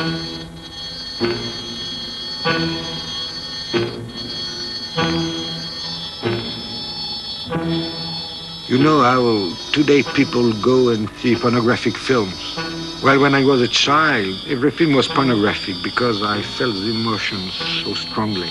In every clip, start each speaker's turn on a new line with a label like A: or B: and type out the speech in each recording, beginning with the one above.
A: You know how today people go and see pornographic films. Well, when I was a child, every film was pornographic because I felt the emotions so strongly.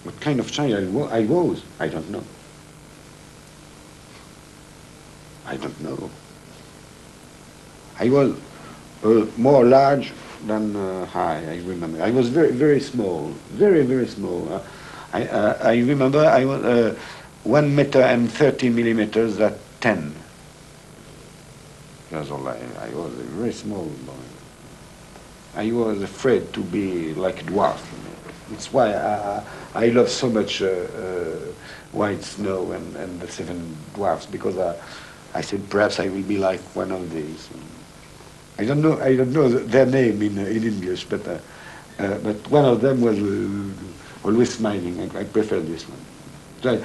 A: What kind of child I was? I don't know. I don't know. I was more large than high, I remember. I was very, very small, very, very small. I remember I was 1 meter and 30 millimeters at 10. That's all. I was a very small boy. I was afraid to be like a dwarf. It's why I love so much White Snow and the Seven Dwarfs, because I said perhaps I will be like one of these. I don't know their name in English, but one of them was always smiling. I prefer this one. So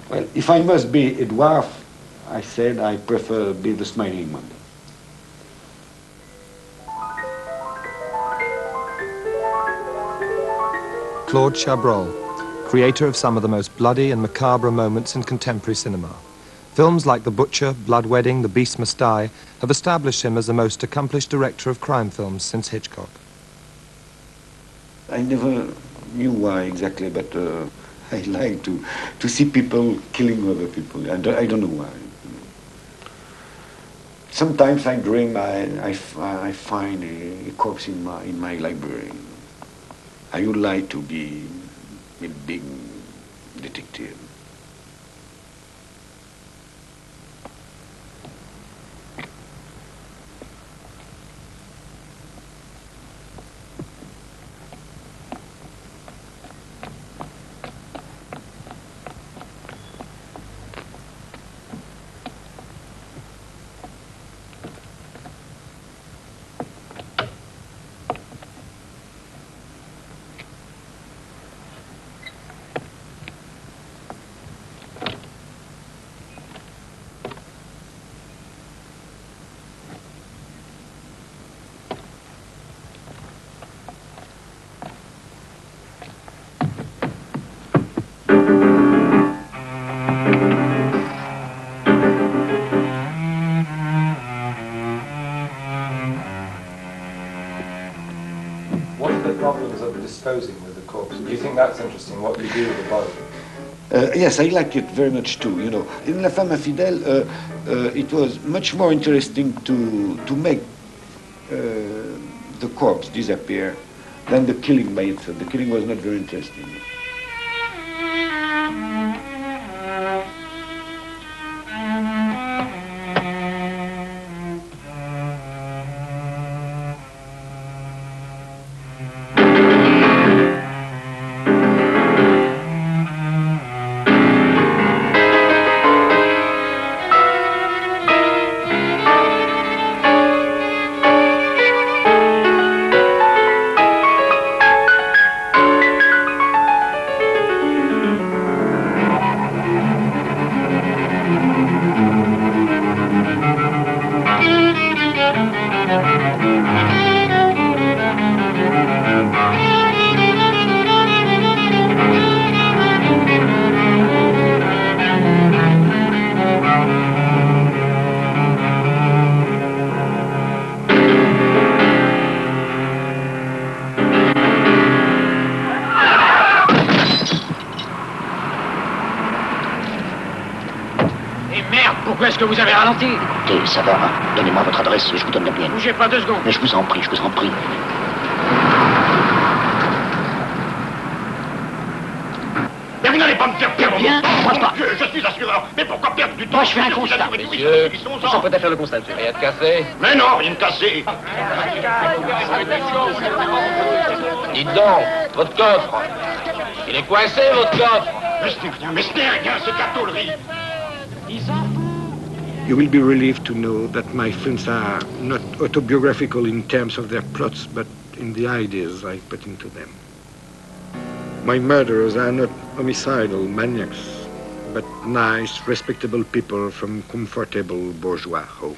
A: well, if I must be a dwarf, I said I prefer be the smiling one.
B: Claude Chabrol, creator of some of the most bloody and macabre moments in contemporary cinema. Films like The Butcher, Blood Wedding, The Beast Must Die have established him as the most accomplished director of crime films since Hitchcock.
A: I never knew why exactly, but I like to see people killing other people. I don't know why. Sometimes I dream I find a corpse in my library. I would like to be a big detective.
B: Problems of disposing with the corpse. Do you think that's interesting, what you do with the body?
A: Yes, I like it very much too, you know. In La Femme Infidèle, it was much more interesting to make the corpse disappear than the killing by itself. The killing was not very interesting.
C: Pourquoi est-ce que vous avez ralenti?
D: Écoutez, ça va, donnez-moi votre adresse, je vous donne la mienne.
C: Bougez pas 2 secondes.
D: Mais je vous en prie, je vous en prie.
C: Mais vous n'allez pas me faire suis assureur. Mais pourquoi perdre du temps?
D: Moi, je fais un constat.
E: Monsieur, ça peut faire le constat. Rien de cassé.
C: Mais non, rien de cassé.
E: Dites donc, votre coffre. Il est coincé, votre coffre.
C: Mais ce n'est rien, c'est de la tôlerie.
A: You will be relieved to know that my films are not autobiographical in terms of their plots, but in the ideas I put into them. My murderers are not homicidal maniacs, but nice, respectable people from comfortable bourgeois homes.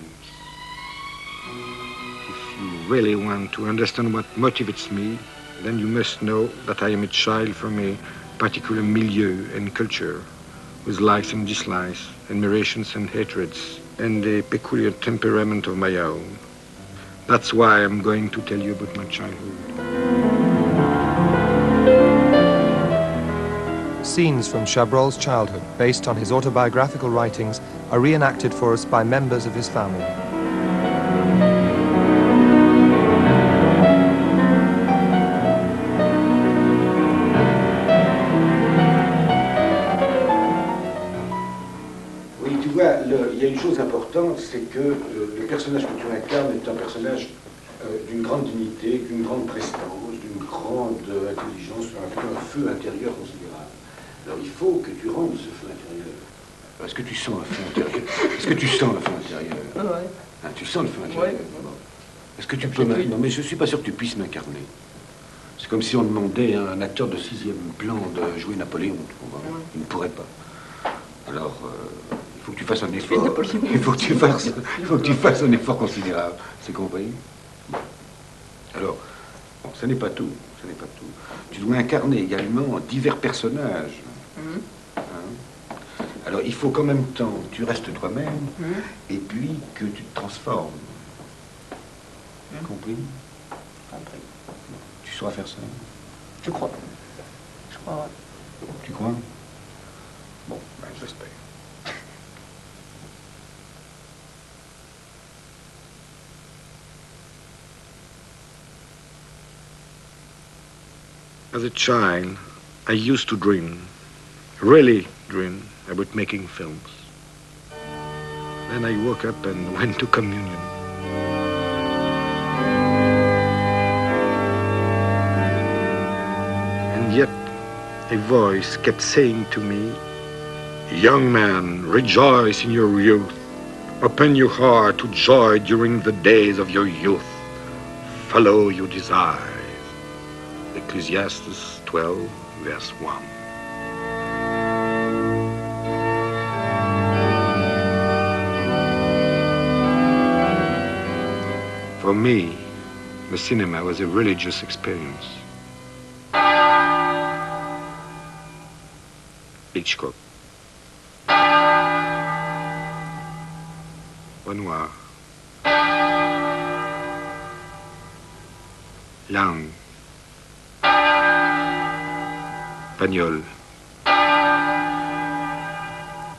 A: If you really want to understand what motivates me, then you must know that I am a child from a particular milieu and culture, with likes and dislikes, admirations and hatreds, and a peculiar temperament of my own. That's why I'm going to tell you about my childhood.
B: Scenes from Chabrol's childhood, based on his autobiographical writings, are reenacted for us by members of his family.
A: Oui, tu vois, il y a une chose importante, c'est que le personnage que tu incarnes est un personnage d'une grande dignité, d'une grande prestance, d'une grande intelligence, avec un feu intérieur considérable. Alors il faut que tu rendes ce feu intérieur. Alors, est-ce que tu sens un feu intérieur? Est-ce que tu sens le feu intérieur?
F: Ouais.
A: Hein, tu sens le feu intérieur?
F: Ouais.
A: Bon. Est-ce que tu peux Non, mais je ne suis pas sûr que tu puisses m'incarner. C'est comme si on demandait à un acteur de 6e plan de jouer Napoléon. Tu comprends? Il ne pourrait pas. Alors, il faut que tu fasses un effort. Il faut que tu fasses un effort considérable. C'est compris? Bon. Alors, bon, ce n'est pas tout. Ce n'est pas tout. Tu dois incarner également divers personnages. Hein? Alors, il faut qu'en même temps, tu restes toi-même et puis que tu te transformes. Compris?
F: Compris.
A: Tu sauras faire ça?
F: Je crois. Je crois, ouais.
A: Tu crois? Bon, ben, j'espère. As a child, I used to dream, really dream, about making films. Then I woke up and went to communion. And yet, a voice kept saying to me, "Young man, rejoice in your youth. Open your heart to joy during the days of your youth. Follow your desires." Ecclesiastes 12, verse 1. For me, the cinema was a religious experience. Hitchcock. Renoir. Lang. Pagnol.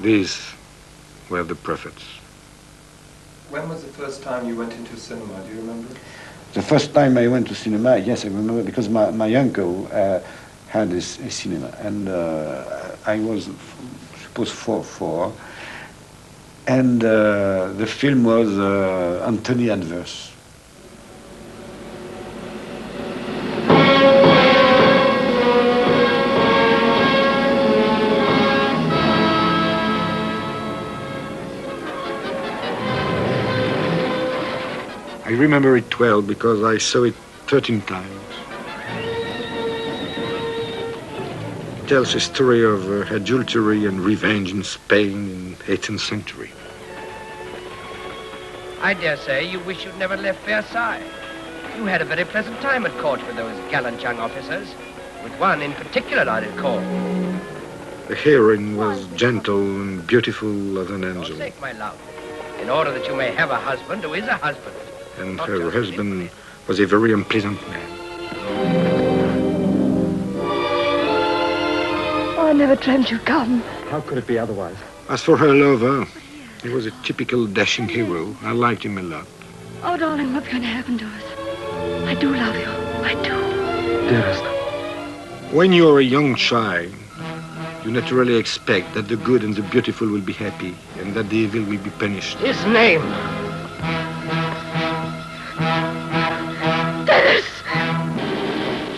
A: These were the prophets.
B: When was the first time you went into cinema? Do you remember?
A: The first time I went to cinema, yes, I remember, because my uncle had a cinema, and I was, suppose, 4, and the film was Anthony Adverse. I remember it well because I saw it 13 times. It tells a story of adultery and revenge in Spain in the 18th century.
G: I dare say you wish you'd never left Versailles. You had a very pleasant time at court with those gallant young officers. With one in particular I recall.
A: The heroine was gentle and beautiful as an angel.
G: Forsake my love, in order that you may have a husband who is a husband.
A: And her husband was a very unpleasant man.
H: Oh, I never dreamt you'd come.
B: How could it be otherwise?
A: As for her lover, he was a typical dashing hero. I liked him a lot.
H: Oh, darling, what's going to happen to us? I do love you. I do.
B: Dearest.
A: When you're a young child, You naturally expect that the good and the beautiful will be happy and that the evil will be punished.
G: His name.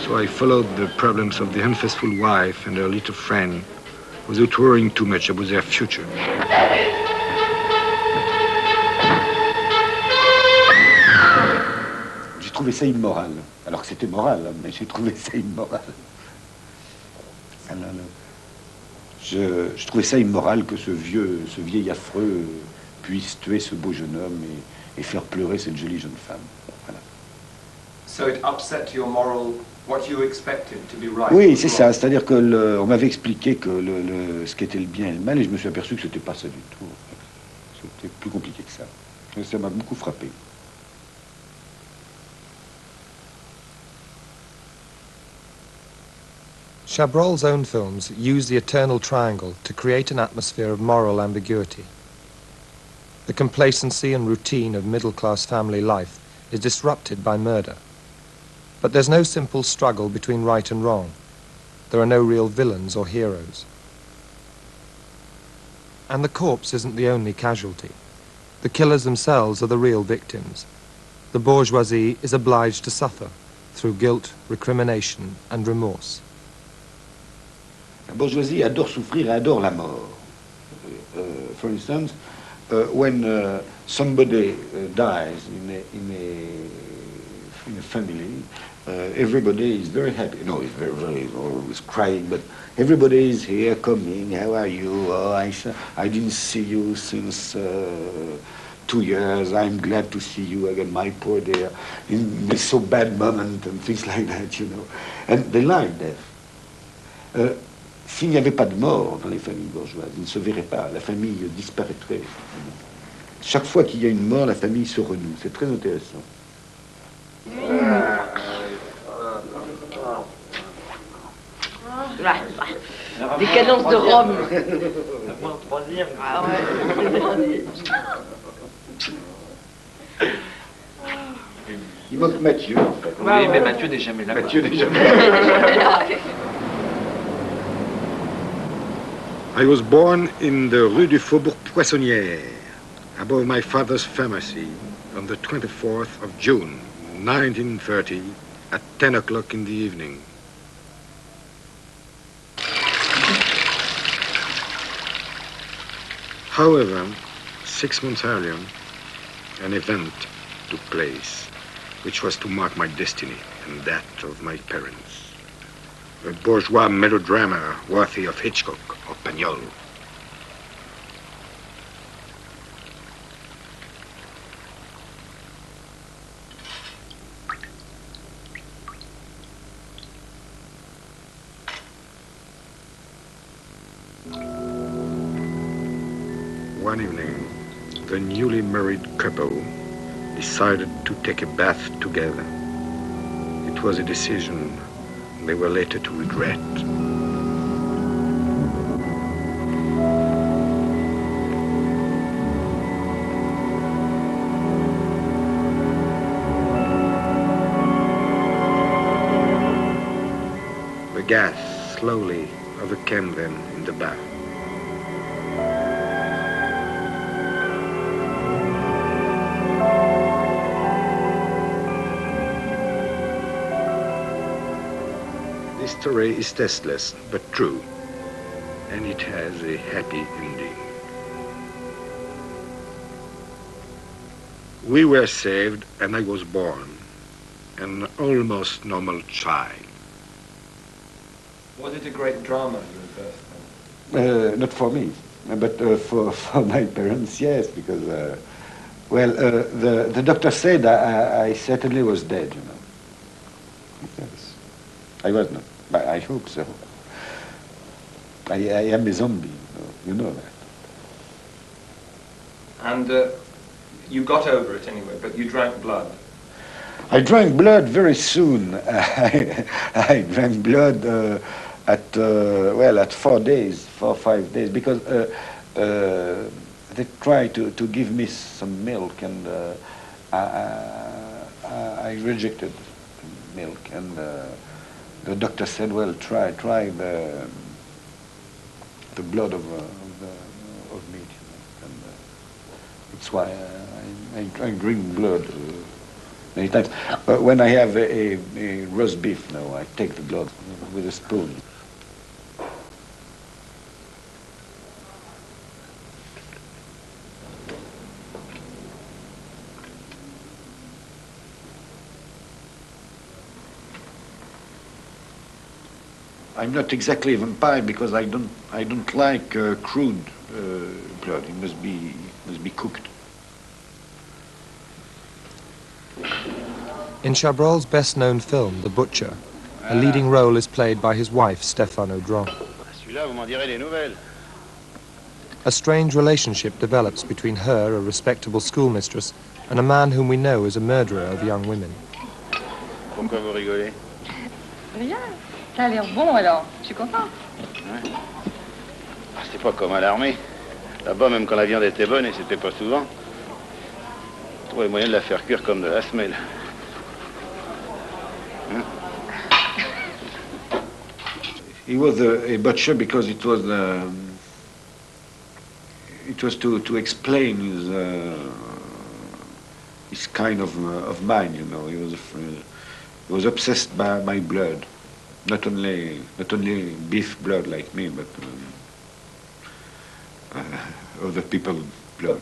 A: So I followed the problems of the unfaithful wife and her little friend without worrying too much about their future. J'ai trouvé ça immoral. Alors que c'était moral, mais j'ai trouvé ça immoral. Alors, je trouvais ça immoral que ce vieil affreux puisse tuer ce beau jeune homme et faire pleurer cette jolie jeune femme. Voilà.
B: So it upset your moral, what you expected to be right.
A: Oui, c'est ça. C'est-à-dire que on m'avait expliqué que ce qu'était le bien et le mal, et je me suis aperçu que c'était pas ça du tout. C'était plus compliqué que ça. Et ça m'a beaucoup frappé.
B: Chabrol's own films use the eternal triangle to create an atmosphere of moral ambiguity. The complacency and routine of middle-class family life is disrupted by murder. But there's no simple struggle between right and wrong. There are no real villains or heroes. And the corpse isn't the only casualty. The killers themselves are the real victims. The bourgeoisie is obliged to suffer through guilt, recrimination, and remorse.
A: La bourgeoisie adore souffrir et adore la mort. For instance, when somebody dies in a family, everybody is very happy. No, it's very always crying, but everybody is here coming. How are you? Oh, I didn't see you since 2 years. I'm glad to see you again, my poor dear, in this so bad moment and things like that, you know. And they like death. S'il n'y avait pas de mort dans les familles bourgeoises, il ne se verrait pas, la famille disparaîtrait. Chaque fois qu'il y a une mort, la famille se renoue. C'est très intéressant.
F: Des cadences de Rome.
E: Ah
A: Il manque Mathieu, en fait.
E: Oui, mais Mathieu n'est jamais là.
A: Mathieu n'est jamais là. I was born in the Rue du Faubourg Poissonnière, above my father's pharmacy, on the 24th of June, 1930, at 10 o'clock in the evening. However, 6 months earlier, an event took place, which was to mark my destiny and that of my parents. A bourgeois melodrama worthy of Hitchcock or Pagnol. One evening, the newly married couple decided to take a bath together. It was a decision they were later to regret. The gas slowly overcame them in the bath. This story is tasteless, but true, and it has a happy ending. We were saved, and I was born, an almost normal child.
B: Was it a great drama, your birth?
A: Not for me, but for my parents, yes, because, the doctor said I certainly was dead, you know. Yes. I was not. But I hope so. I am a zombie, you know that.
B: And you got over it anyway, but you drank blood.
A: I drank blood very soon. I drank blood at 4 days, 4 or 5 days, because they tried to give me some milk, and I rejected milk, and the doctor said, well, try the the blood of meat, and it's why I drink blood many times. But when I have a roast beef, no, I take the blood with a spoon. I'm not exactly a vampire because I don't like crude blood. It must be cooked.
B: In Chabrol's best-known film, The Butcher, a leading role is played by his wife, Stéphane Audran.
I: Celui-là, vous m'en direz des nouvelles.
B: A strange relationship develops between her, a respectable schoolmistress, and a man whom we know is a murderer of young women.
I: Pourquoi vous rigolez?
F: Rien. Ça a l'air bon alors. Je suis contente.
I: Ouais. Ah, c'est pas comme à l'armée. Là-bas, même quand la viande était bonne, et c'était pas souvent, on trouvait moyen de la faire cuire comme de la semelle. Hein?
A: He was a butcher because it was to explain his kind of mind, you know. He was obsessed by blood. Not only beef blood like me, but other people's blood.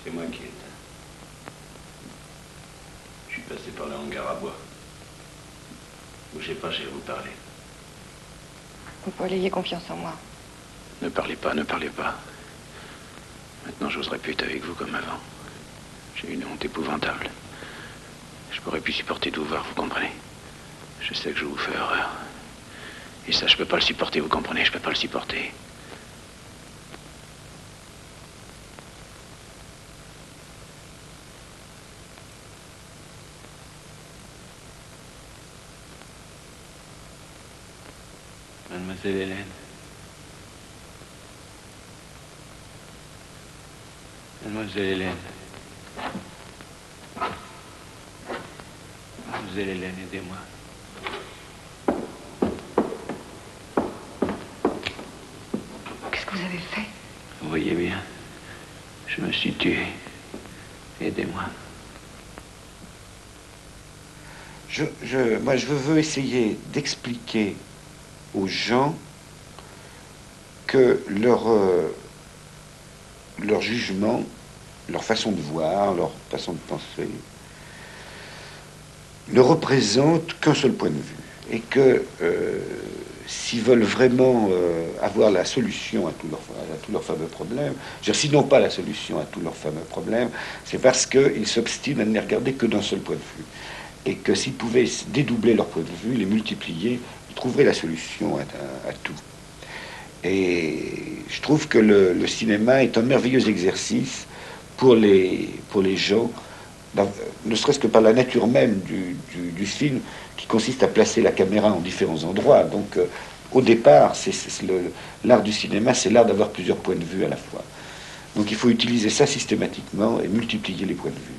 I: C'est moi qui éteins. Je suis passé par le hangar à bois. Bougez pas, je vais vous parler.
H: Paul, ayez confiance en moi.
I: Ne parlez pas, ne parlez pas. Maintenant, j'oserais plus être avec vous comme avant. J'ai une honte épouvantable. Je pourrais plus supporter de vous voir, vous comprenez? Je sais que je vous fais horreur. Et ça, je peux pas le supporter, vous comprenez? Je peux pas le supporter. Mademoiselle Hélène. Mademoiselle Hélène. Mademoiselle Hélène, aidez-moi.
H: Qu'est-ce que vous avez fait?
I: Vous voyez bien, je me suis tué. Aidez-moi.
A: Moi, je veux essayer d'expliquer aux gens que leur jugement, leur façon de voir, leur façon de penser ne représente qu'un seul point de vue, et que s'ils veulent vraiment avoir la solution à tous leurs fameux problèmes, s'ils n'ont pas la solution à tous leurs fameux problèmes, c'est parce qu'ils s'obstinent à ne les regarder que d'un seul point de vue, et que s'ils pouvaient dédoubler leur point de vue, les multiplier, ils trouveraient la solution à tout. Et je trouve que le cinéma est un merveilleux exercice pour les gens, ne serait-ce que par la nature même du film, qui consiste à placer la caméra en différents endroits. Donc, au départ, l'art du cinéma, c'est l'art d'avoir plusieurs points de vue à la fois. Donc, il faut utiliser ça systématiquement et multiplier les points de vue.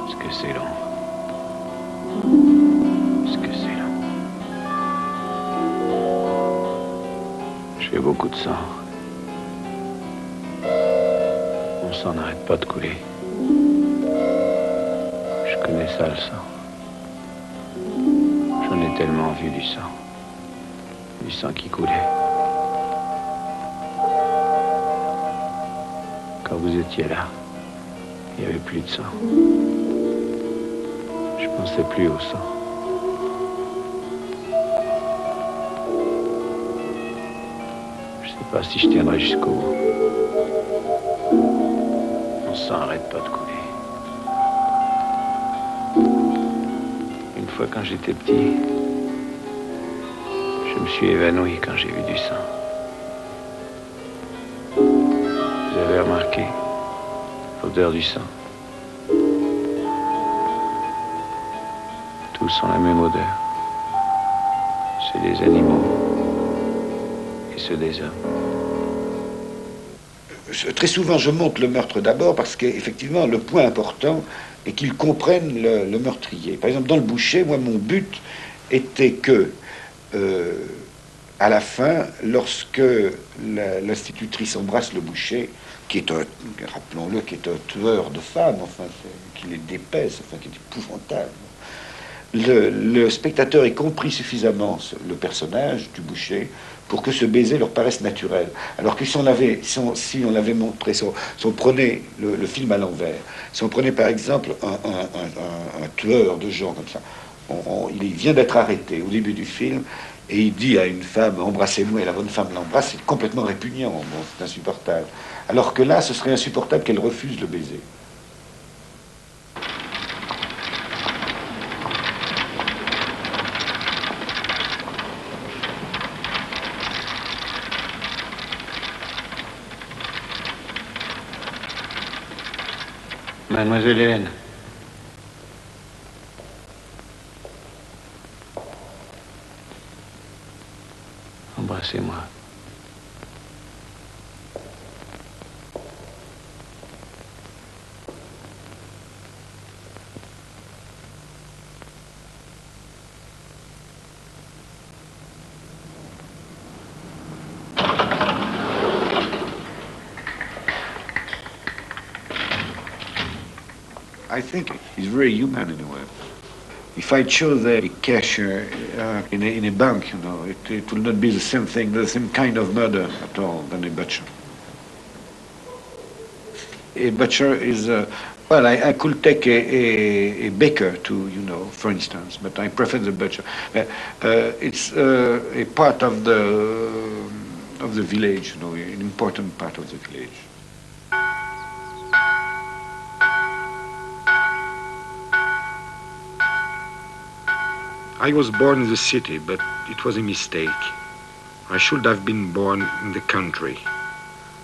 I: Est-ce que c'est long? Est-ce que c'est long? J'ai beaucoup de sang. Mon sang n'arrête pas de couler. Je connais ça, le sang. J'en ai tellement vu du sang. Du sang qui coulait. Quand vous étiez là, il n'y avait plus de sang. Je pensais plus au sang. pas si je tiendrai jusqu'au bout. Mon sang arrête pas de couler. Une fois quand j'étais petit, je me suis évanoui quand j'ai vu du sang. Vous avez remarqué l'odeur du sang? Tous ont la même odeur. Ceux des animaux et ceux des hommes.
A: Très souvent, je montre le meurtre d'abord parce qu'effectivement, le point important est qu'ils comprennent le meurtrier. Par exemple, dans Le Boucher, moi, mon but était que, à la fin, lorsque l'institutrice embrasse le boucher, qui est rappelons-le, qui est un tueur de femmes, enfin, qu'il est d'épaisse, enfin, qui est épouvantable, le spectateur ait compris suffisamment le personnage du boucher pour que ce baiser leur paraisse naturel. Alors que si on l'avait montré, si on prenait le film à l'envers, si on prenait par exemple un tueur de gens comme ça, il vient d'être arrêté au début du film, et il dit à une femme, embrassez-moi, et la bonne femme l'embrasse, c'est complètement répugnant, bon, c'est insupportable. Alors que là, ce serait insupportable qu'elle refuse le baiser.
I: Mademoiselle Hélène. Embrassez-moi.
A: I think he's very human in a way. If I chose a cashier in a bank, you know, it will not be the same thing, the same kind of murder at all than a butcher. A butcher is, well, I could take a baker to, you know, for instance, but I prefer the butcher. It's a part of the village, you know, an important part of the village. I was born in the city, but it was a mistake. I should have been born in the country.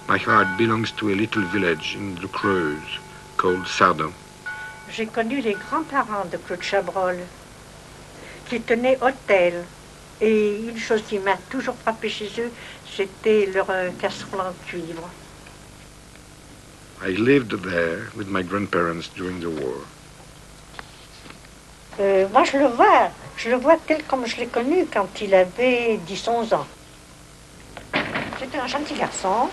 A: My heart belongs to a little village in the Creuse called Sardin.
F: J'ai connu les grands-parents de Claude Chabrol, qui tenaient hôtel. Et une chose qui m'a toujours frappé chez eux, c'était leur casserole en cuivre.
A: I lived there with my grandparents during the war.
F: Moi, je le vois tel comme je l'ai connu quand il avait 10-11 ans. C'était un gentil garçon,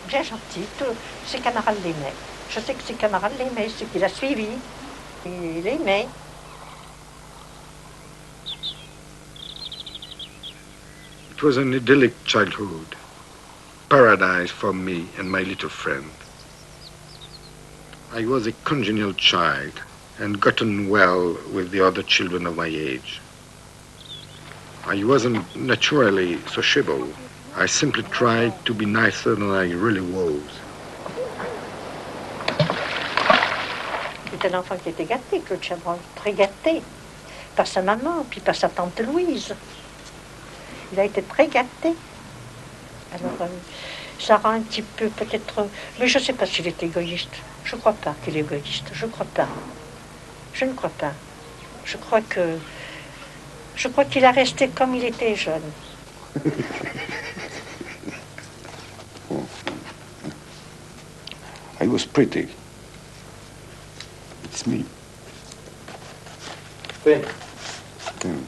F: bien gentil, tous ses camarades l'aimaient. Je sais que ses camarades l'aimaient, ceux qu'il a suivis, il l'aimait.
A: It was an idyllic childhood, paradise for me and my little friend. I was a congenial child and gotten well with the other children of my age. I wasn't naturally sociable. I simply tried to be nicer than I really was.
F: C'est un enfant qui était gâté, Claude Chabrol, très gâté, par sa maman, puis par sa tante Louise. Il a été très gâté. Alors, ça rend un petit peu peut-être... Mais je ne sais pas s'il est égoïste. Je ne crois pas qu'il est égoïste. Je ne crois pas. Je ne crois pas. Je crois qu'il a resté comme il était jeune.
A: I was pretty. It's me.
B: Thin.
A: Thin.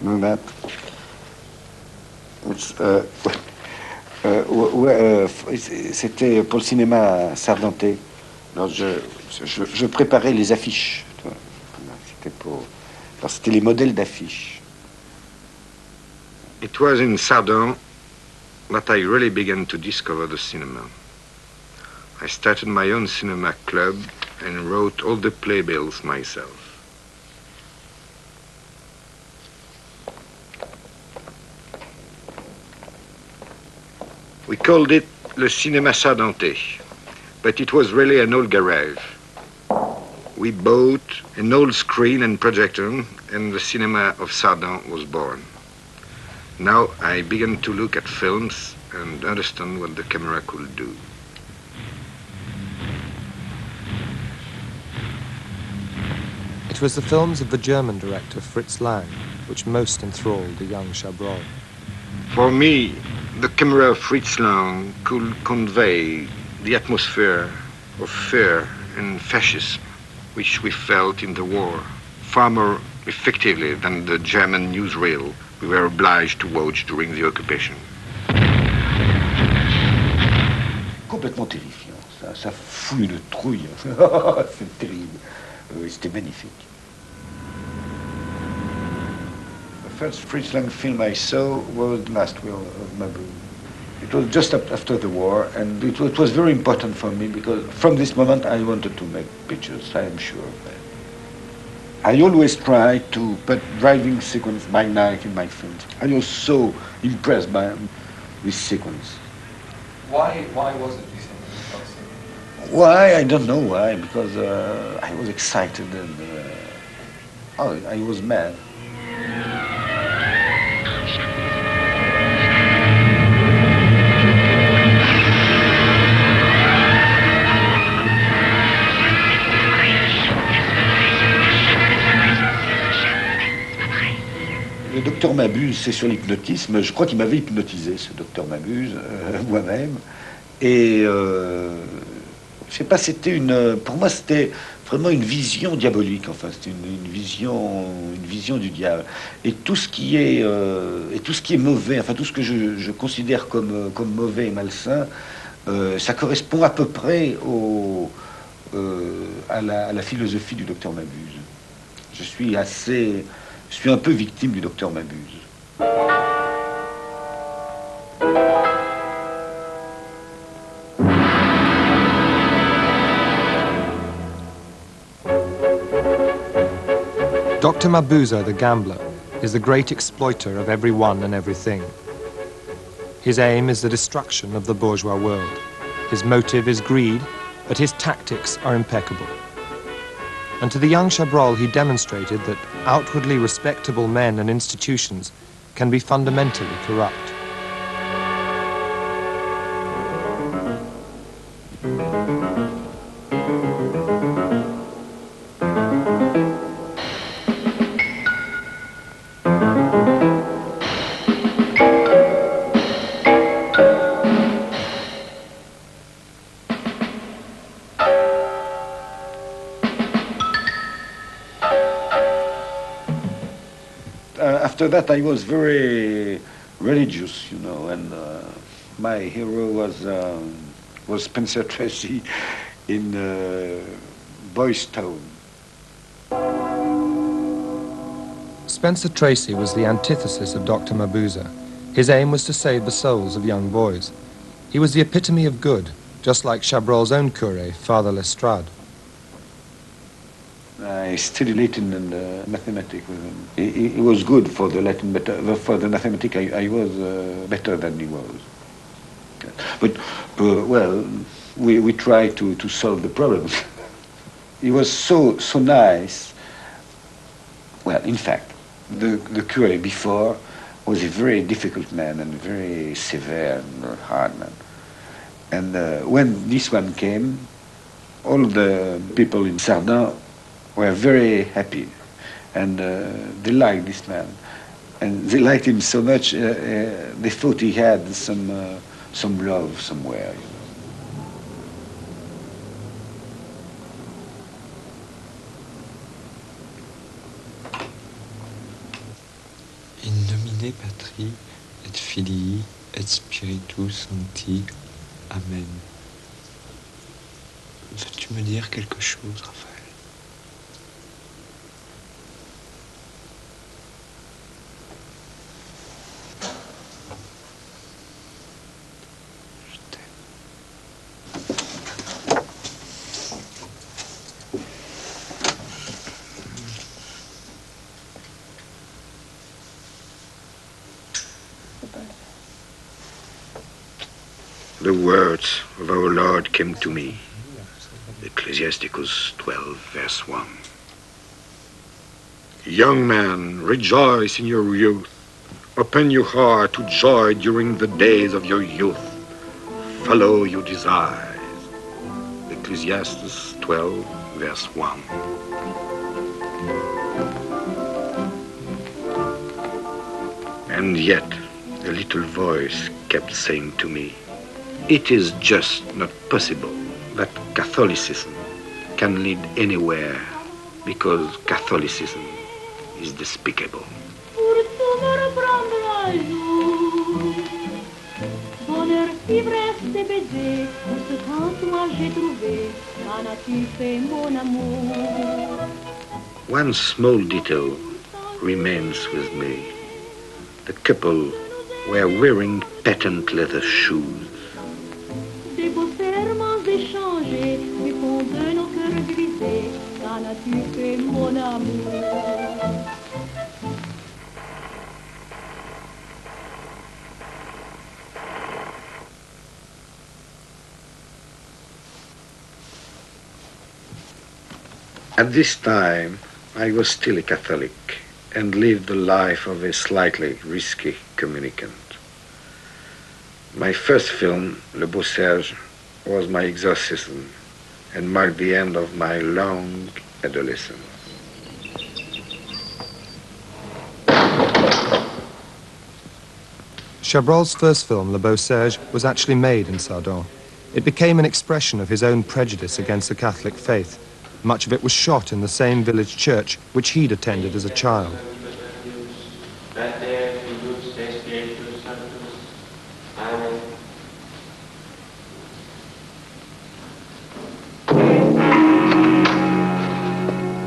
A: Know that? C'était pour le cinéma sardentais. Alors je préparais les affiches. C'était les modèles d'affiches. It was in Sardin that I really began to discover the cinema. I started my own cinema club and wrote all the playbills myself. We called it Le Cinéma Sardente, but it was really an old garage. We bought an old screen and projector, and the cinema of Sardin was born. Now I began to look at films and understand what the camera could do.
B: It was the films of the German director Fritz Lang which most enthralled the young Chabrol.
A: For me, the camera of Fritz Lang could convey the atmosphere of fear and fascism which we felt in the war, far more effectively than the German newsreel we were obliged to watch during the occupation. Complètement terrifiant, ça fout une trouille. C'est terrible. C'était magnifique. The first Fritz Lang film I saw was The Last Will of Mabu. It was just after the war, and it was very important for me because from this moment I wanted to make pictures, I am sure of that. I always try to put driving sequence by night in my films. I was so impressed by this sequence.
B: Why was it, do you think?
A: Why? I don't know why, because I was excited and I was mad. Le docteur Mabuse, c'est sur l'hypnotisme. Je crois qu'il m'avait hypnotisé, ce docteur Mabuse, moi-même. Et je sais pas, c'était pour moi, c'était vraiment une vision diabolique. Enfin, c'était une vision du diable. Et tout ce qui est mauvais, enfin tout ce que je considère comme mauvais et malsain, ça correspond à peu près à la philosophie du docteur Mabuse. Je suis un peu victime du docteur Mabuse.
B: Dr. Mabuse, the gambler, is the great exploiter of everyone and everything. His aim is the destruction of the bourgeois world. His motive is greed, but his tactics are impeccable. And to the young Chabrol, he demonstrated that outwardly respectable men and institutions can be fundamentally corrupt.
A: After that, I was very religious, you know, and my hero was Spencer Tracy in Boys Town.
B: Spencer Tracy was the antithesis of Dr. Mabuse. His aim was to save the souls of young boys. He was the epitome of good, just like Chabrol's own curé, Father Lestrade.
A: I studied Latin and mathematics with him. He was good for the Latin, but for the mathematics I was better than he was. But well, we tried to solve the problems. He was so nice. Well, in fact, the curé before was a very difficult man and very severe and hard man. And when this one came, all the people in Sardin were very happy, and they liked this man, and they liked him so much. They thought he had some love somewhere. You know.
J: In nomine Patri et Filii et Spiritus Sancti. Amen. Veux-tu me dire quelque chose, Raphaël?
K: the words of our Lord came to me. Ecclesiasticus 12, verse 1. Young man, rejoice in your youth. Open your heart to joy during the days of your youth. Follow your desires. Ecclesiastes 12, verse 1. And yet, a little voice kept saying to me, it is just not possible that Catholicism can lead anywhere because Catholicism is despicable. One small detail remains with me. The couple were wearing patent leather shoes. At this time, I was still a Catholic and lived the life of a slightly risky communicant. My first film, Le Beau Serge, was my exorcism and marked the end of my long adolescence.
B: Chabrol's first film, Le Beau Serge, was actually made in Sardon. It became an expression of his own prejudice against the Catholic faith. Much of it was shot in the same village church which he'd attended as a child.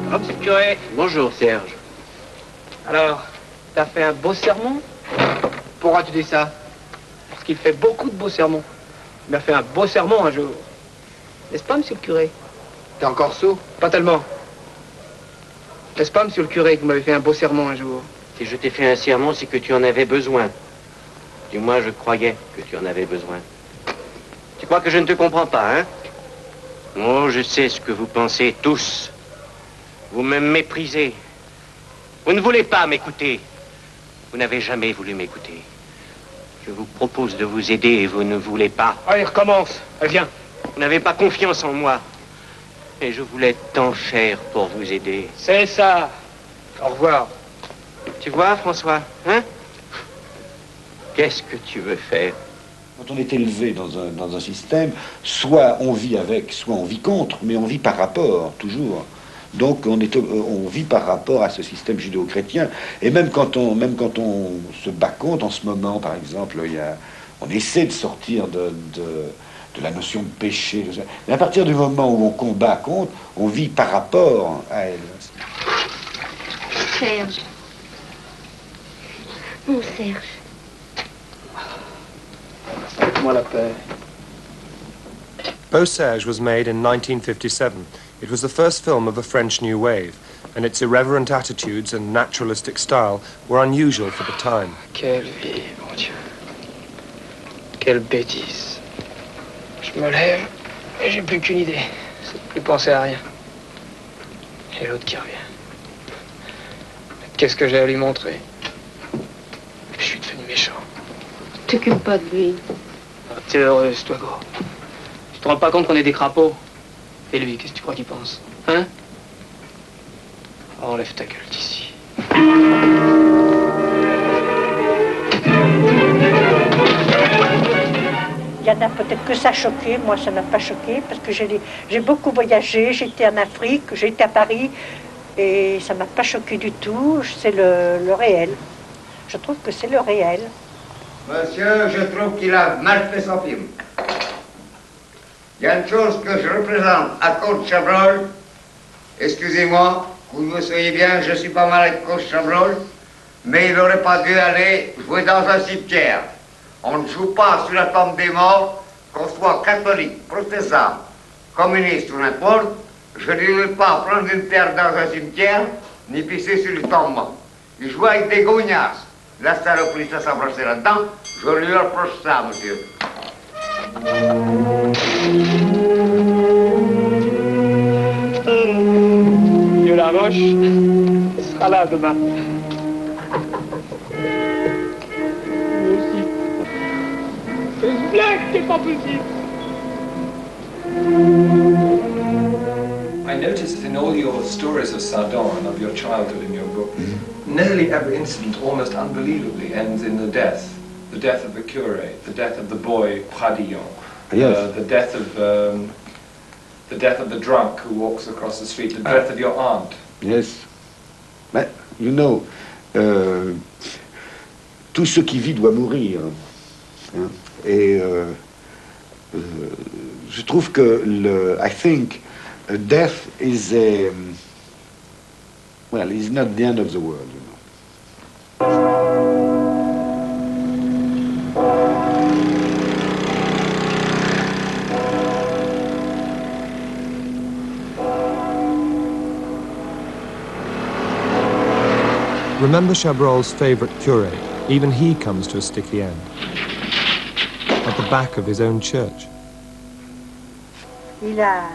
L: Monsieur le curé.
E: Bonjour, Serge.
L: Alors, t'as fait un beau sermon? Pourquoi tu dis ça? Parce qu'il fait beaucoup de beaux sermons. Il m'a fait un beau sermon un jour. N'est-ce pas, monsieur le curé? T'es encore sourd? Pas tellement. N'est-ce pas, monsieur le curé, que vous m'avez fait un beau sermon un jour?
E: Si je t'ai fait un sermon, c'est que tu en avais besoin. Du moins, je croyais que tu en avais besoin. Tu crois que je ne te comprends pas, hein? Oh, je sais ce que vous pensez tous. Vous me méprisez. Vous ne voulez pas m'écouter. Vous n'avez jamais voulu m'écouter. Je vous propose de vous aider et vous ne voulez pas.
L: Allez, recommence. Allez, viens.
E: Vous n'avez pas confiance en moi. Et je voulais tant cher pour vous aider.
L: C'est ça. Au revoir.
E: Tu vois, François, hein? Qu'est-ce que tu veux faire?
A: Quand on est élevé dans un système, soit on vit avec, soit on vit contre, mais on vit par rapport, toujours. Donc on vit par rapport à ce système judéo-chrétien. Et même quand on se bat contre, en ce moment, par exemple, on essaie de sortir de la notion de péché. Mais à partir du moment où on combat contre, on vit par rapport à elle.
H: Serge. Mon Serge.
L: Faites-moi la paix.
B: Beau Serge was made in 1957. It was the first film of the French New Wave, and its irreverent attitudes and naturalistic style were unusual for the time.
L: Quelle vie, mon Dieu. Quelle bêtise. Je me lève et j'ai plus qu'une idée. C'est de plus penser à rien. Et l'autre qui revient. Qu'est-ce que j'ai à lui montrer? Je suis devenu méchant.
H: T'occupe pas de lui.
L: Ah, t'es heureuse, toi, gros. Tu te rends pas compte qu'on est des crapauds? Et lui, qu'est-ce que tu crois qu'il pense? Hein? Enlève ta gueule d'ici.
F: Il y en a peut-être que ça a choqué, moi ça m'a pas choqué, parce que j'ai beaucoup voyagé, j'étais en Afrique, j'étais à Paris, et ça m'a pas choqué du tout, c'est le réel. Je trouve que c'est le réel.
M: Monsieur, je trouve qu'il a mal fait son film. Il y a une chose que je représente à Claude Chabrol. Excusez-moi, que vous me soyez bien, je suis pas mal avec Claude Chabrol, mais il n'aurait pas dû aller jouer dans un cimetière. On ne joue pas sur la tombe des morts, qu'on soit catholique, protestant, communiste ou n'importe. Je ne dirais pas prendre une terre dans un cimetière, ni pisser sur le tombe. Il joue avec des gognasses. La saloperie, ça s'embrasser là-dedans. Je lui reproche ça, monsieur.
L: Dieu la roche sera là demain. Nous aussi. C'est une blague qui n'est pas possible.
B: I noticed that in all your stories of Sardon and of your childhood in your book, nearly every incident, almost unbelievably, ends in the death. The death of the curé, the death of the boy Pradillon,
A: Yes.
B: the death of the drunk who walks across the street, the death of your aunt.
A: Yes. Mais, you know, tout ce qui vit doit mourir. Hein. Et je trouve que I think death is well, is not the end of the world, you know.
B: Remember Chabrol's favourite curé? Even he comes to a sticky end. At the back of his own church.
F: Il a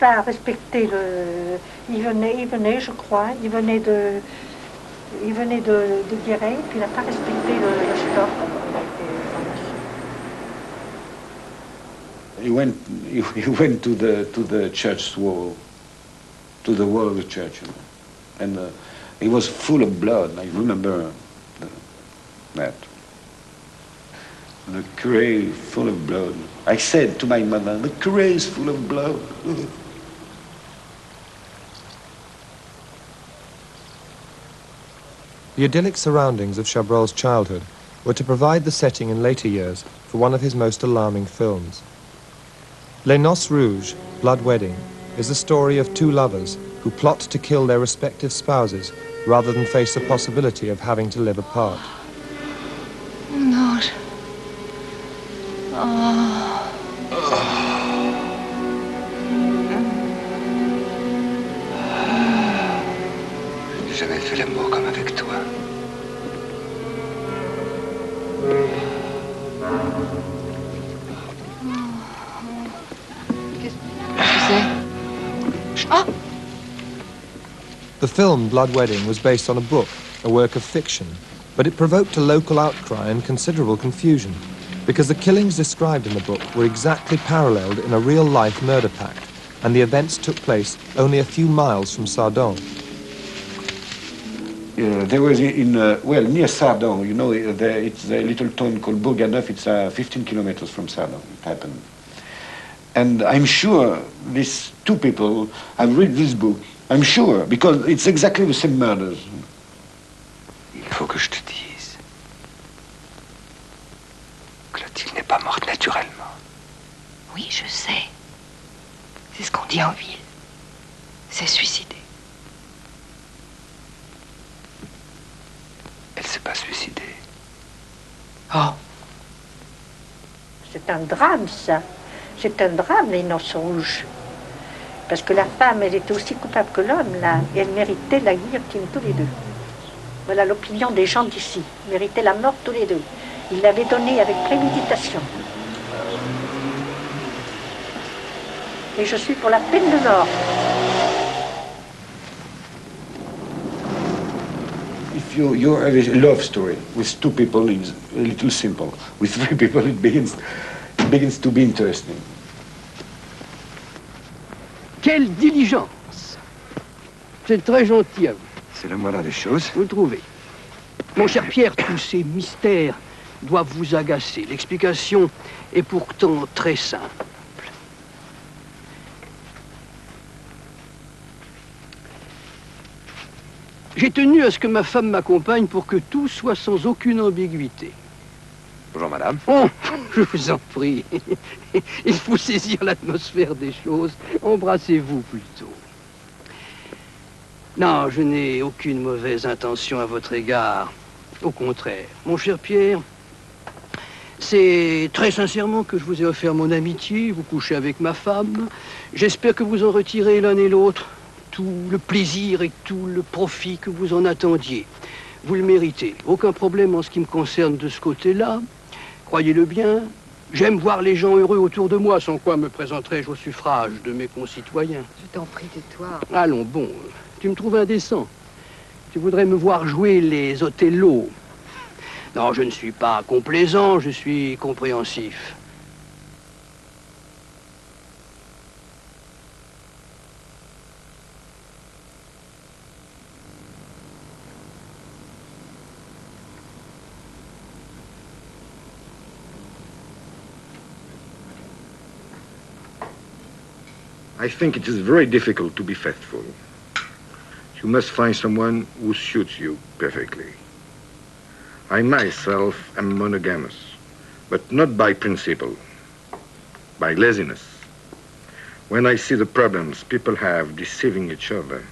F: pas respecté le... Il venait, je crois, il venait de Guéret, puis il n'a pas respecté le stop.
A: He went to the church wall, to the wall of the church, you know, and he was full of blood. I remember that. The curé full of blood. I said to my mother, the curé is full of blood.
B: The idyllic surroundings of Chabrol's childhood were to provide the setting in later years for one of his most alarming films. Les Noces Rouges, Blood Wedding, is the story of two lovers who plot to kill their respective spouses rather than face the possibility of having to live apart.
H: Non. Oh.
J: Je n'ai jamais fait l'amour comme avec toi.
H: Qu'est-ce que c'est? Oh!
B: The film Blood Wedding was based on a book, a work of fiction, but it provoked a local outcry and considerable confusion because the killings described in the book were exactly paralleled in a real-life murder pact, and the events took place only a few miles from Sardon.
A: There was well, near Sardon, you know, it's a little town called Bourganeuf. It's 15 kilometers from Sardon. It happened. And I'm sure these two people have read this book. I'm sure, because it's exactly the same murders.
J: Il faut que je te dise. Clotilde n'est pas morte naturellement.
H: Oui, je sais. C'est ce qu'on dit en ville. C'est suicidé.
J: Elle s'est pas suicidée.
H: Oh.
F: C'est un drame, ça. C'est un drame, les Noces Rouges. Parce que la femme, elle était aussi coupable que l'homme, là. Et elle méritait la guillotine, tous les deux. Voilà l'opinion des gens d'ici. Ils méritaient la mort, tous les deux. Ils l'avaient donnée avec préméditation. Et je suis pour la peine de mort.
A: If you have a love story with two people, it's a little simple. With three people, it begins to be interesting.
N: Quelle diligence! C'est très gentil à vous.
J: C'est le moindre des choses.
N: Vous le trouvez. Mon cher Pierre, tous ces mystères doivent vous agacer. L'explication est pourtant très simple. J'ai tenu à ce que ma femme m'accompagne pour que tout soit sans aucune ambiguïté.
J: Bonjour, madame.
N: Oh, je vous en prie. Il faut saisir l'atmosphère des choses. Embrassez-vous plutôt. Non, je n'ai aucune mauvaise intention à votre égard. Au contraire. Mon cher Pierre, c'est très sincèrement que je vous ai offert mon amitié. Vous couchez avec ma femme. J'espère que vous en retirez l'un et l'autre tout le plaisir et tout le profit que vous en attendiez. Vous le méritez. Aucun problème en ce qui me concerne de ce côté-là. Croyez-le bien, J'aime voir les gens heureux autour de moi, sans quoi me présenterais-je au suffrage de mes concitoyens.
H: Je t'en prie, tais-toi.
N: Allons, bon, tu me trouves indécent. Tu voudrais me voir jouer les Othello. Non, je ne suis pas complaisant, je suis compréhensif.
K: I think it is very difficult to be faithful. You must find someone who suits you perfectly. I myself am monogamous, but not by principle, by laziness. When I see the problems people have deceiving each other,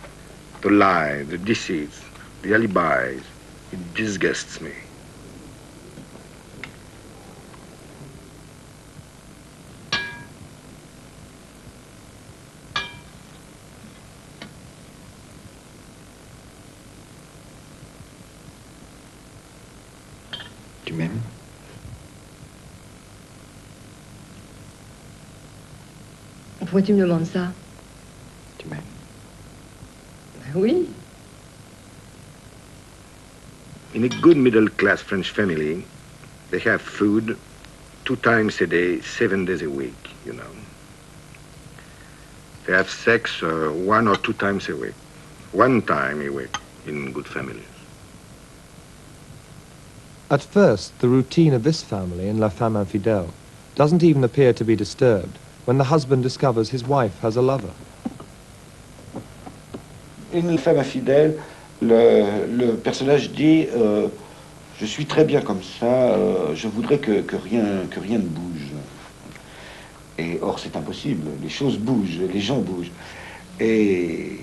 K: the lie, the deceits, the alibis, it disgusts me.
J: Tu m'aimes?
H: Pourquoi tu me demandes ça?
J: Tu m'aimes?
H: Oui.
K: In a good middle-class French family, they have food 2 times a day, 7 days a week, you know. They have sex 1 or 2 times a week. 1 time a week in good families.
B: At first, the routine of this family in La Femme Infidèle doesn't even appear to be disturbed when the husband discovers his wife has a lover.
A: In La Femme Infidèle, le personnage dit je suis très bien comme ça, je voudrais que rien ne bouge. Et or, c'est impossible. Les choses bougent, les gens bougent. Et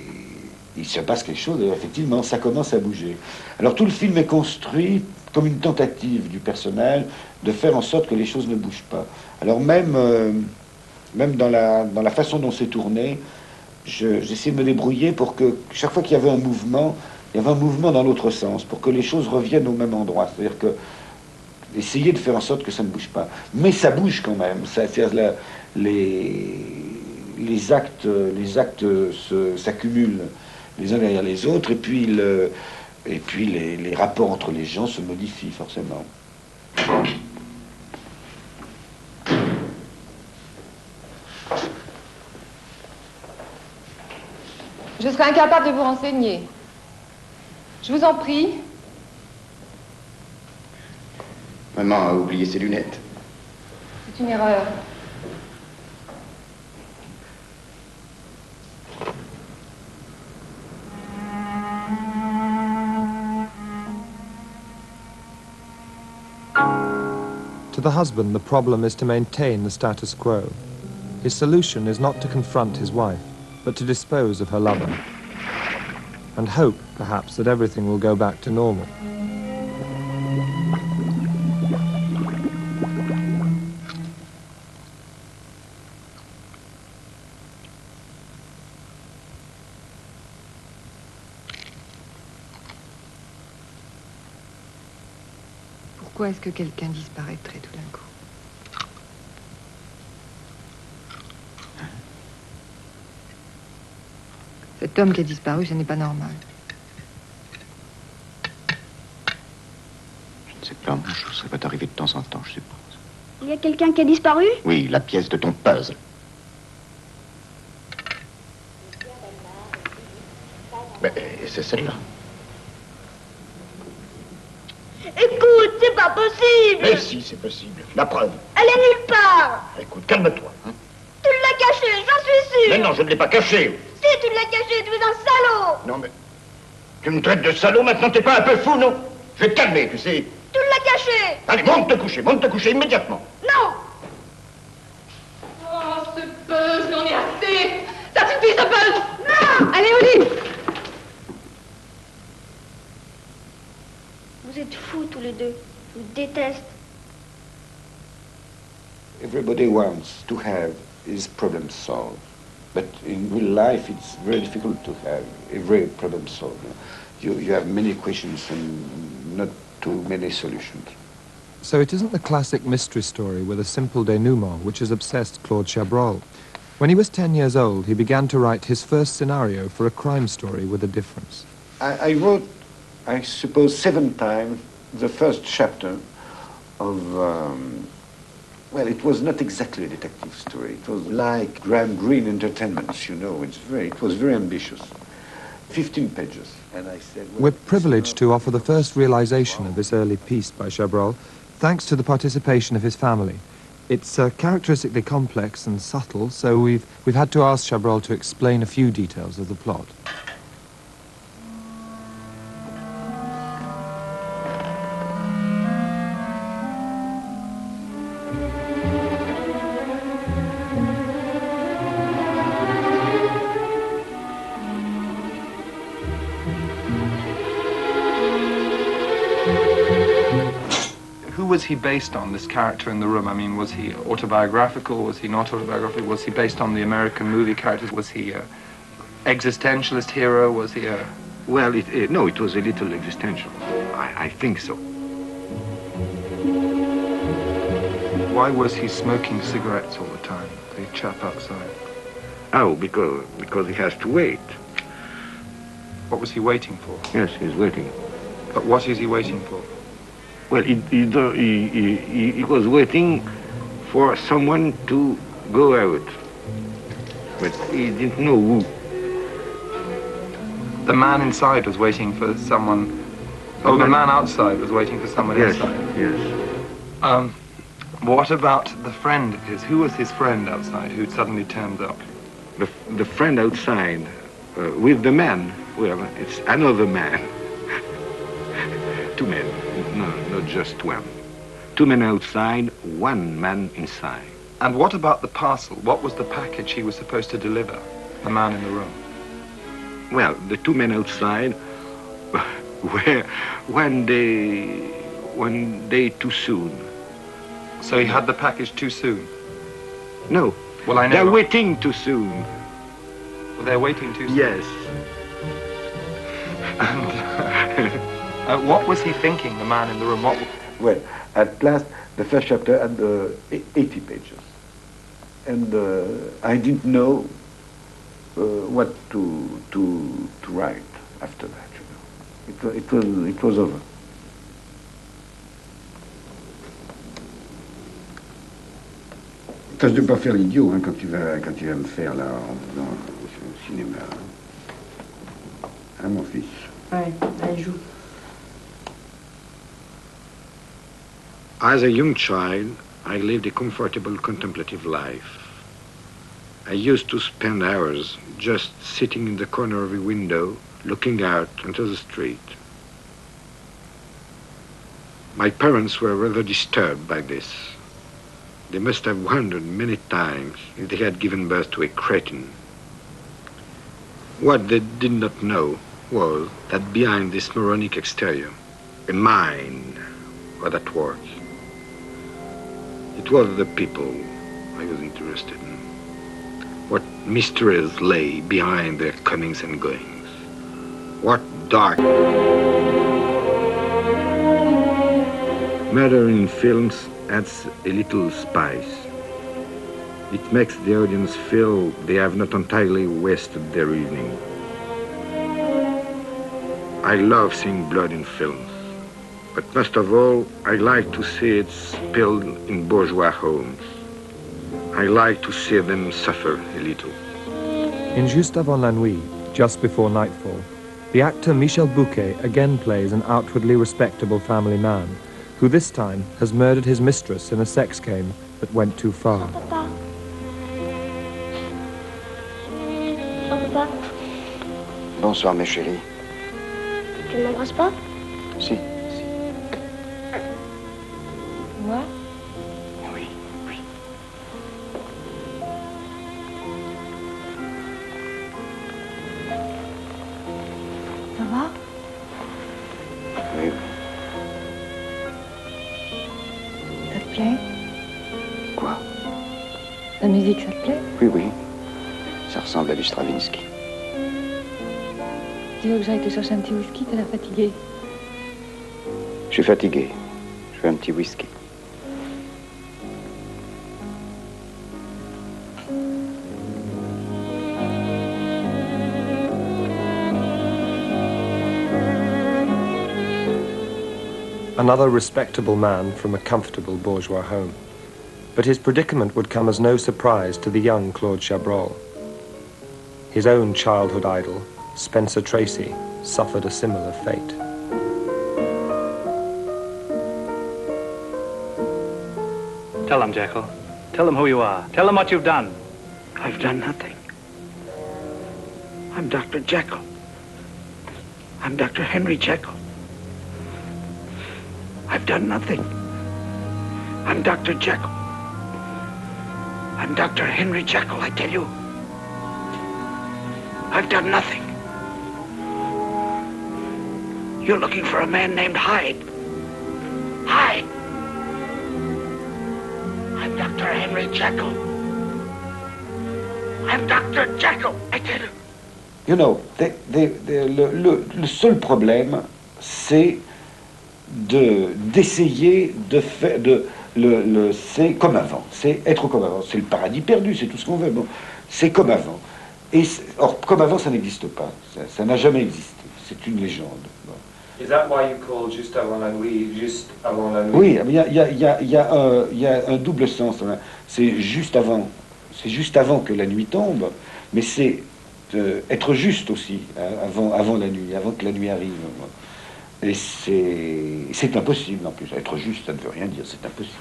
A: il se passe quelque chose, et effectivement, ça commence à bouger. Alors, tout le film est construit comme une tentative du personnage de faire en sorte que les choses ne bougent pas. Alors, même dans la façon dont c'est tourné, j'essaie de me débrouiller pour que chaque fois qu'il y avait un mouvement, il y avait un mouvement dans l'autre sens, pour que les choses reviennent au même endroit. C'est-à-dire que essayer de faire en sorte que ça ne bouge pas. Mais ça bouge quand même. C'est-à-dire les actes s'accumulent les uns derrière les autres, et puis les rapports entre les gens se modifient forcément.
H: Je serais incapable de vous renseigner. Je vous en prie.
J: Maman a oublié ses lunettes.
H: C'est une erreur.
B: To the husband, the problem is to maintain the status quo. His solution is not to confront his wife, but to dispose of her lover, and hope, perhaps, that everything will go back to normal.
H: Pourquoi est-ce que quelqu'un disparaîtrait tout d'un coup? Cet homme qui a disparu, ce n'est pas normal.
J: Je ne sais pas, mon chou, ça va t'arriver de temps en temps, je suppose.
O: Il y a quelqu'un qui a disparu?
J: Oui, la pièce de ton puzzle. Mais c'est celle-là.
O: Écoute, c'est pas possible!
J: Mais si, c'est possible. La preuve.
O: Elle est nulle part!
J: Écoute, calme-toi. Hein.
O: Tu l'as cachée, j'en suis sûre!
J: Mais non, je ne l'ai pas caché.
O: Si, tu l'as cachée, tu es un salaud!
J: Non, mais... Tu me traites de salaud, maintenant t'es pas un peu fou, non? Je vais te calmer, tu sais.
O: Tu l'as cachée!
J: Allez, monte te coucher immédiatement.
O: Non!
H: Oh, ce buzz, j'en ai assez! Ça suffit, ce buzz! Non! Allez, au lit!
O: Vous êtes fous tous les deux. Je vous déteste.
A: Everybody wants to have his problem solved. But in real life, it's very difficult to have every problem solved. You have many questions and not too many solutions.
B: So it isn't the classic mystery story with a simple denouement which has obsessed Claude Chabrol. When he was 10 years old, he began to write his first scenario for a crime story with a difference.
A: I wrote, I suppose, 7 times the first chapter of, well, it was not exactly a detective story. It was like Graham Greene Entertainment, you know. It was very ambitious. 15 pages. And I said, well,
B: we're privileged to offer the first realization of this early piece by Chabrol, thanks to the participation of his family. It's characteristically complex and subtle, so we've had to ask Chabrol to explain a few details of the plot. Who was he based on, this character in the room? I mean, was he autobiographical? Was he not autobiographical? Was he based on the American movie characters? Was he an existentialist hero? Was he a...
K: Well, no, it was a little existential. I think so.
B: Why was he smoking cigarettes all the time, the chap outside?
K: Oh, because he has to wait.
B: What was he waiting for?
K: Yes, he's waiting.
B: But what is he waiting for?
K: Well, he was waiting for someone to go out, but he didn't know who.
B: The man inside was waiting for someone... Oh, the man outside was waiting for someone inside.
K: Yes.
B: What about the friend of his? Who was his friend outside who suddenly turned up?
K: The friend outside, with the man, well, it's another man. 2 men, no, not just one. 2 men outside, 1 man inside.
B: And what about the parcel? What was the package he was supposed to deliver, the man in the room?
K: Well, the 2 men outside were one day too soon.
B: So he had the package too soon?
K: No.
B: Well, I know.
K: They're waiting too soon.
B: Well, they're waiting too soon?
K: Yes.
B: And what was he thinking, the man in the room?
A: Well, at last, the first chapter had 80 pages. And I didn't know what to write after that, you know. It was over. Tâche de ne pas faire l'idiot hein, quand tu vas me faire là dans le cinéma. Hein, mon fils?
H: Ouais, elle joue.
K: As a young child, I lived a comfortable contemplative life. I used to spend hours just sitting in the corner of a window, looking out into the street. My parents were rather disturbed by this. They must have wondered many times if they had given birth to a cretin. What they did not know was that behind this moronic exterior, a mind was at work. It was the people I was interested in. What mysteries lay behind their comings and goings. What dark... Murder in films adds a little spice. It makes the audience feel they have not entirely wasted their evening. I love seeing blood in films, but most of all, I like to see it spilled in bourgeois homes. I like to see them suffer a little.
B: In Juste avant la nuit, just before nightfall, the actor Michel Bouquet again plays an outwardly respectable family man, who this time has murdered his mistress in a sex game that went too far.
O: Papa. Oh, papa.
P: Bonsoir, mes chéris.
O: Tu ne m'embrasses pas?
P: Si.
H: Moi?
P: Oui, oui.
H: Ça va?
P: Oui.
H: Ça te plaît?
P: Quoi?
H: La musique, ça te plaît?
P: Oui, oui. Ça ressemble à du Stravinsky.
H: Tu veux que j'aille te chercher un petit whisky? T'as l'air fatigué.
P: Je suis fatigué. Je veux un petit whisky.
B: Another respectable man from a comfortable bourgeois home. But his predicament would come as no surprise to the young Claude Chabrol. His own childhood idol, Spencer Tracy, suffered a similar fate.
Q: Tell them, Jekyll. Tell them who you are. Tell them what you've done.
R: I've done nothing. I'm Dr. Jekyll. I'm Dr. Henry Jekyll. I've done nothing. I'm Dr. Jekyll. I'm Dr. Henry Jekyll, I tell you. I've done nothing. You're looking for a man named Hyde. Hyde! I'm Dr. Henry Jekyll. I'm Dr. Jekyll, I tell you.
A: You know, le seul problème, c'est d'essayer de faire c'est comme avant, c'est être comme avant, c'est le paradis perdu, c'est tout ce qu'on veut. Bon, c'est comme avant. Or, comme avant, ça n'existe pas. Ça n'a jamais existé. C'est une légende. Bon.
B: Is that why you call Juste avant la nuit, Juste avant la nuit?
A: Oui, il y a un double sens. C'est juste avant que la nuit tombe, mais c'est être juste aussi, avant la nuit, avant que la nuit arrive. Et c'est impossible en plus. Être juste, ça ne veut rien dire, c'est impossible.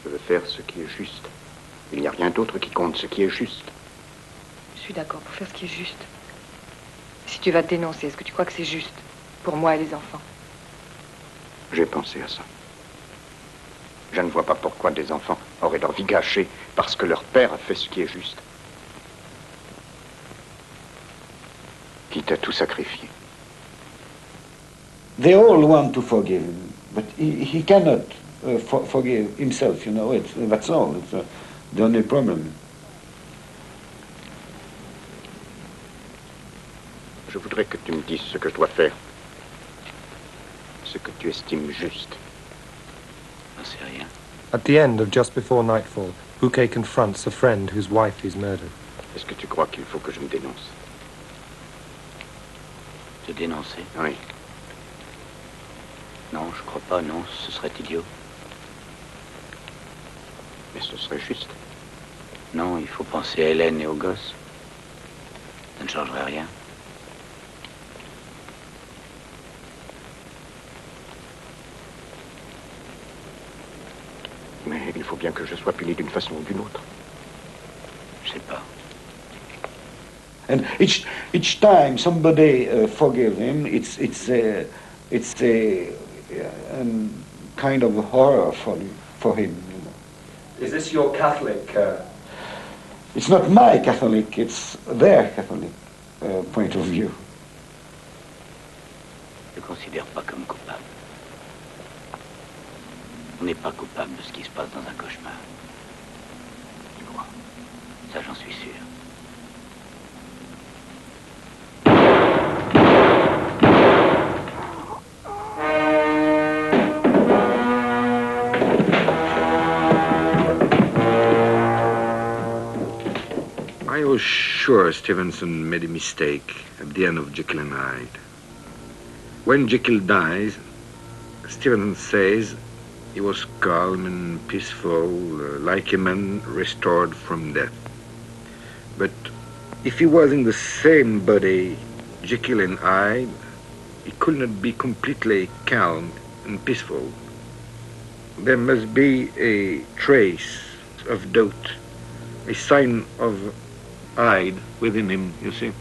P: Je veux faire ce qui est juste. Il n'y a rien d'autre qui compte, ce qui est juste.
H: Je suis d'accord pour faire ce qui est juste. Si tu vas te dénoncer, est-ce que tu crois que c'est juste pour moi et les enfants?
P: J'ai pensé à ça. Je ne vois pas pourquoi des enfants auraient leur vie gâchée parce que leur père a fait ce qui est juste. Quitte à tout sacrifier.
A: They all want to forgive him, but he cannot forgive himself, you know. That's all. It's the only problem.
P: Je voudrais que tu me dises ce que je dois faire. Ce que tu estimes juste.
I: C'est rien.
B: At the end of Just Before Nightfall, Bouquet confronts a friend whose wife is murdered.
P: Est-ce que tu crois qu'il faut que je me dénonce?
I: Te dénoncer?
P: Oui.
I: Non, je crois pas, non, ce serait idiot.
P: Mais ce serait juste.
I: Non, il faut penser à Hélène et aux gosses. Ça ne changerait rien.
P: Mais il faut bien que je sois puni d'une façon ou d'une autre.
I: Je sais pas.
A: And each time somebody forgive him, it's a kind of horror for him. You know.
B: Is this your Catholic?
A: It's not my Catholic; it's their Catholic point of view.
I: Je ne considère pas comme coupable. On n'est pas coupable de ce qui se passe dans un cauchemar. Tu crois? Ça, j'en suis sûr.
K: I was sure Stevenson made a mistake at the end of Jekyll and Hyde. When Jekyll dies, Stevenson says he was calm and peaceful, like a man restored from death. But if he was in the same body, Jekyll and Hyde, he could not be completely calm and peaceful. There must be a trace of doubt, a sign of Hyde within him, you see.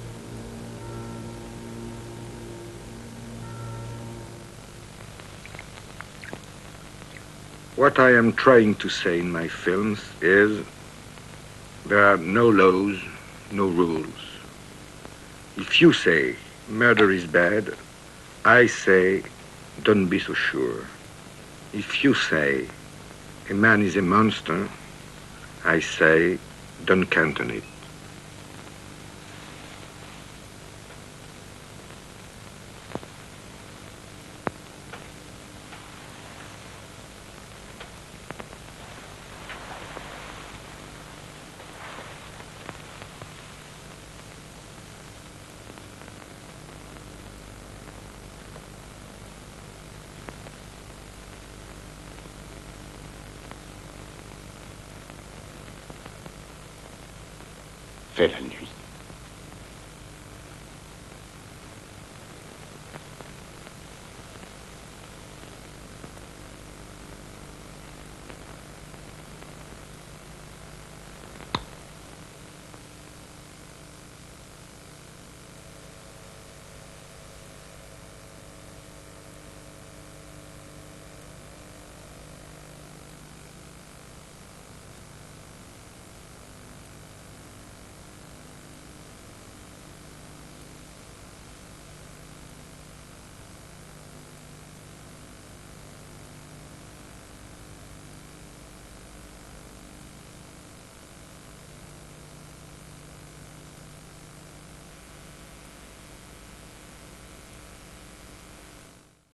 K: What I am trying to say in my films is there are no laws, no rules. If you say murder is bad, I say don't be so sure. If you say a man is a monster, I say don't count on it.
P: fait la nuit.